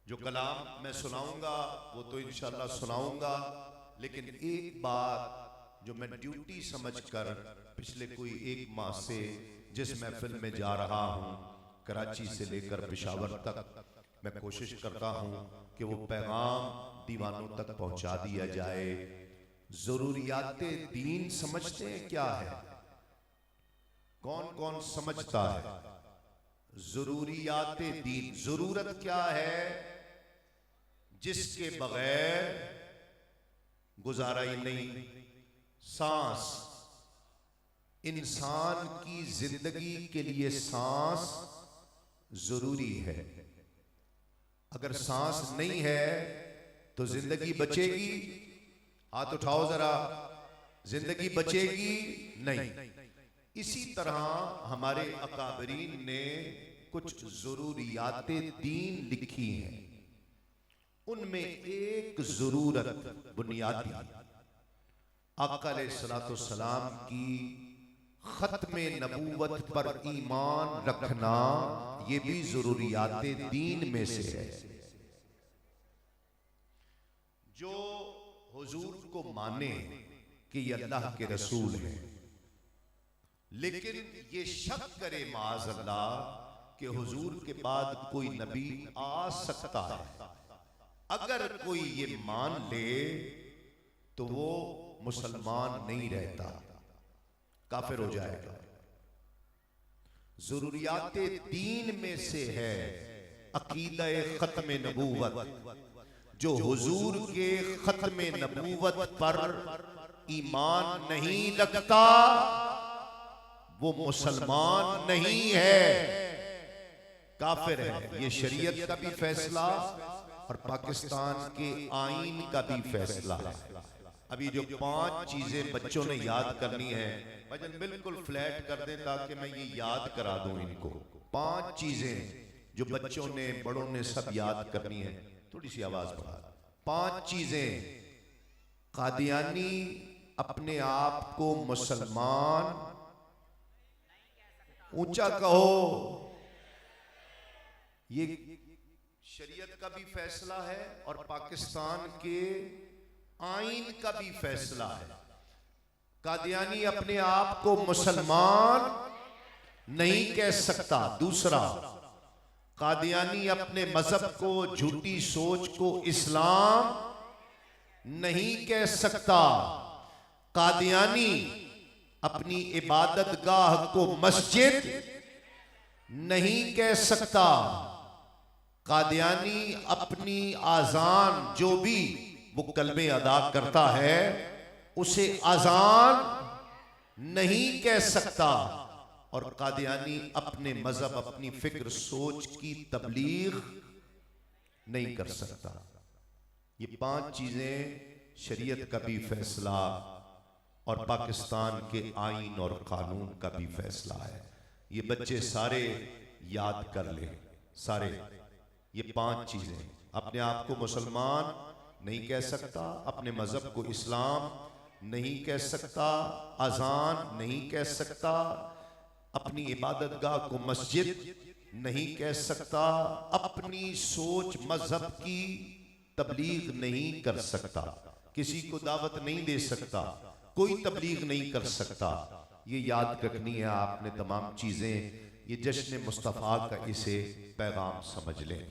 जो कलाम मैं सुनाऊंगा वो तो इंशाल्लाह सुनाऊंगा, लेकिन एक बात जो मैं ड्यूटी समझकर पिछले कोई एक माह से जिस महफिल में जा रहा हूँ, कराची से लेकर पेशावर तक, मैं कोशिश करता हूँ कि वो पैगाम दीवानों तक पहुँचा दिया जाए। ज़रूरियाते दीन समझते हैं क्या है? कौन कौन समझता है ज़रूरियाते दीन? ज़रूरत क्या है जिसके बगैर गुजारा ही नहीं। सांस, इंसान की जिंदगी के लिए सांस जरूरी है। अगर सांस नहीं है तो जिंदगी बचेगी? हाथ उठाओ जरा, जिंदगी बचेगी नहीं। इसी तरह हमारे अकाबरीन ने कुछ ज़रूरियाते दीन लिखी हैं। उनमें एक जरूरत बुनियादी, आका अलैहिस्सलाम की खत्मे नबूवत पर ईमान रखना, ये भी जरूरियाते दीन में से है। जो हुजूर को माने कि ये अल्लाह के रसूल हैं, लेकिन ये शक करे माज़ अल्लाह कि हुजूर के बाद कोई नबी आ सकता है, अगर कोई ये मान ले तो वो मुसलमान नहीं रहता, काफिर हो जाएगा। जरूरियाते दीन में से है अकीदा खत्म नबूवत। जो हुजूर के खत्म नबूवत पर ईमान नहीं रखता वो मुसलमान नहीं है, काफिर है। ये शरीयत का भी फैसला और पाकिस्तान के आईन का भी फैसला है। अभी जो 5 चीजें बच्चों ने याद करनी है, भजन बिल्कुल फ्लैट कर दें ताकि मैं ये याद करा दूं इनको। 5 चीजें जो बच्चों ने, बड़ों ने सब याद करनी है। थोड़ी सी आवाज बढ़ा। 5 चीजें। कादियानी अपने आप को मुसलमान, ऊंचा कहो, ये शरीयत का भी फैसला है और पाकिस्तान के आईन का भी फैसला है। कादियानी अपने आप को मुसलमान नहीं कह सकता। दूसरा, कादियानी अपने मजहब को, झूठी सोच को इस्लाम नहीं कह सकता। कादियानी अपनी इबादत गाह को मस्जिद नहीं कह सकता। कादियानी अपनी आजान, जो भी वो कलमे अदा करता है, उसे आजान नहीं कह सकता। और कादियानी अपने मजहब, अपनी फिक्र सोच की तबलीग नहीं कर सकता। ये 5 चीजें शरीयत का भी फैसला और पाकिस्तान के आईन और कानून का भी फैसला है। ये बच्चे सारे याद कर लें, सारे। ये 5 चीजें। अपने आप को मुसलमान नहीं कह सकता, अपने मजहब को इस्लाम नहीं कह सकता, अजान नहीं कह सकता, अपनी इबादत गाह को मस्जिद नहीं कह सकता, अपनी सोच मजहब की तबलीग नहीं कर सकता, किसी को दावत नहीं दे सकता, कोई तबलीग नहीं कर सकता। ये याद रखनी है आपने तमाम चीजें। ये जश्न मुस्तफ़ा का इसे पैगाम समझ लें।